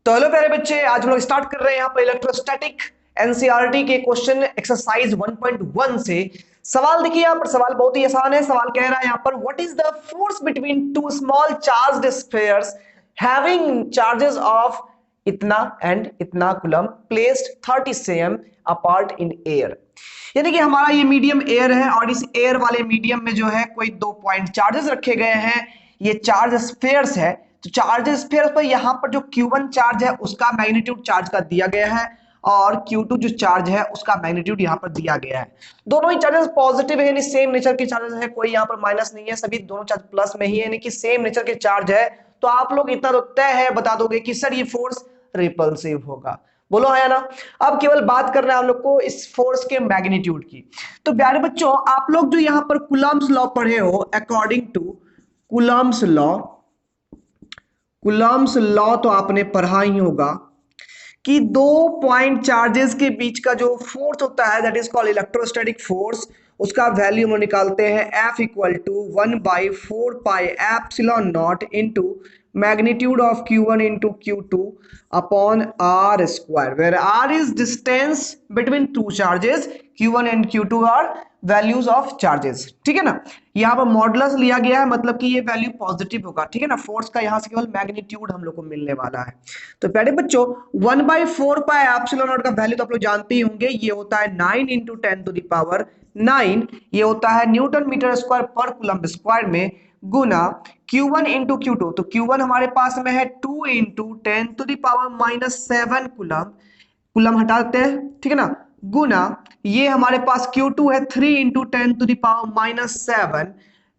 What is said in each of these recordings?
तो हेलो प्यारे बच्चे, आज हम लोग स्टार्ट कर रहे हैं यहाँ पर इलेक्ट्रोस्टैटिक एनसीईआरटी के क्वेश्चन एक्सरसाइज 1.1 से। सवाल देखिए, यहाँ पर सवाल बहुत ही आसान है। सवाल कह रहा है यहाँ पर, what is the force between two small charged spheres having charges of इतना एंड इतना coulomb placed 30 cm apart in air. यानी कि हमारा ये मीडियम एयर है और इस एयर वाले मीडियम में जो है कोई 2 पॉइंट चार्जेस रखे गए हैं। ये चार्ज स्फीयर्स है। तो चार्ज स्फीयर पर यहाँ पर जो Q1 चार्ज है उसका मैग्नीट्यूड चार्ज का दिया गया है और Q2 जो चार्ज है उसका मैग्नीट्यूड यहाँ पर दिया गया है। दोनों ही चार्जेस पॉजिटिव है, यानी सेम नेचर के चार्जेस है, कोई यहाँ पर माइनस नहीं है, सभी दोनों चार्ज प्लस में ही है, यानी कि सेम नेचर के चार्ज है। तो आप लोग इतना तो तय है बता दोगे कि सर ये फोर्स रिपल्सिव होगा। बोलो है ना। अब केवल बात कर रहे हैं हम लोग को इस फोर्स के मैग्नीट्यूड की। तो प्यारे बच्चों, आप लोग जो यहाँ पर कूलम्ब्स लॉ पढ़े हो, अकॉर्डिंग टू कूलम्ब्स लॉ तो आपने पढ़ा ही होगा कि 2 पॉइंट चार्जेस के बीच का जो फोर्स होता है that is called electrostatic force. उसका वैल्यू हम निकालते हैं F equal to 1/4 pi epsilon naught into magnitude of Q1 into Q2 upon R square, where R is distance between two charges. Q1 and Q2 are values of charges. ठीक है ना। यहाँ पर modulus लिया गया है, मतलब कि ये वैल्यू पॉजिटिव होगा। ठीक है ना। फोर्स का यहाँ से केवल मैग्नीट्यूड हम लोग को मिलने वाला है। तो प्यारे बच्चों, 1/4 पाई एप्सिलॉन नॉट का वैल्यू तो आप लोग जानते ही होंगे, ये होता है 9 इंटू 10⁹9। ये होता है न्यूटन मीटर स्क्वायर पर कूलम्ब स्क्वायर में, गुना Q1 इंटू Q2। तो Q1 हमारे पास में है 2 इंटू 10⁻⁻7 कूलम्ब, कूलम हटा देते हैं। ठीक है ना। गुना ये हमारे पास Q2 है 3 into 10⁻⁻7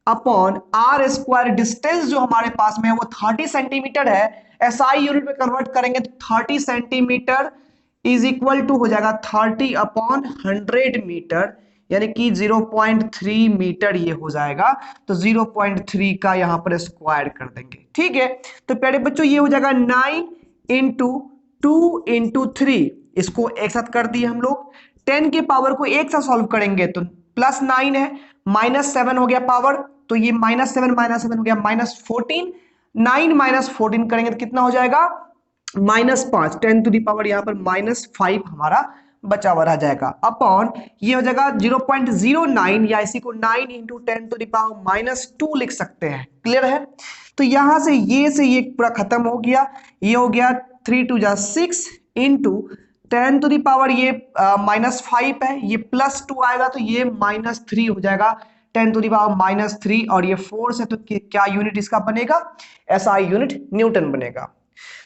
upon R square. Distance जो हमारे पास में है वो 30 सेंटीमीटर है। SI यूनिट में कन्वर्ट करेंगे तो 30 सेंटीमीटर इज इक्वल टू हो जाएगा 30/100 मीटर, यानी कि 0.3 मीटर ये हो जाएगा। तो 0.3 का यहां पर स्क्वायर कर देंगे। ठीक है। तो प्यारे बच्चों, ये हो जाएगा 9 इंटू 2 इंटू 3, इसको एक साथ कर दिए हम लोग। 10 के पावर को एक साथ सॉल्व करेंगे तो +9 है, -7 हो गया पावर, तो ये -7 हो गया -14। 9 -14 करेंगे तो कितना हो जाएगा, -5। 10⁻, यहाँ पर -5 हमारा बचा हुआ रह जाएगा। अपॉन ये हो जाएगा 0.09, या इसी को 9 इंटू 10⁻⁻2 लिख सकते हैं। क्लियर है। तो यहां से ये पूरा खत्म हो गया। ये हो गया 3 2 6 इंटू 10⁻, ये -5 है, ये +2 आएगा तो ये -3 हो जाएगा 10⁻⁻3। और ये फोर्स है तो क्या यूनिट इसका बनेगा, SI यूनिट न्यूटन बनेगा।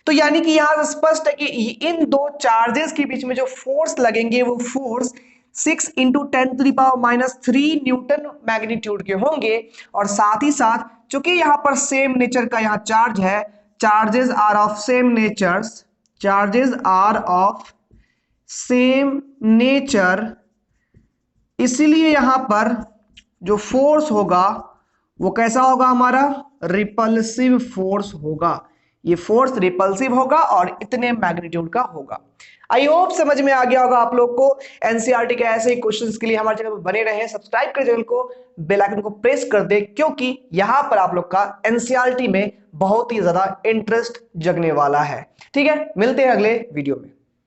तो यानी कि यहां स्पष्ट है कि इन दो चार्जेस के बीच में जो फोर्स लगेंगे वो फोर्स 6 इंटू 10⁻³ न्यूटन मैग्नीट्यूड के होंगे। और साथ ही साथ चूंकि यहां पर सेम नेचर का यहाँ चार्ज है, charges are of same nature, इसीलिए यहां पर जो फोर्स होगा वो कैसा होगा, हमारा रिपल्सिव फोर्स होगा। ये फोर्स रिपल्सिव होगा और इतने मैग्नीट्यूड का होगा। आई होप समझ में आ गया होगा आप लोग को। एनसीईआरटी के ऐसे ही क्वेश्चंस के लिए हमारे चैनल पर बने रहे। सब्सक्राइब कर चैनल को, बेल आइकन को प्रेस कर दे, क्योंकि यहां पर आप लोग का एनसीईआरटी में बहुत ही ज्यादा इंटरेस्ट जगने वाला है। ठीक है, मिलते हैं अगले वीडियो में।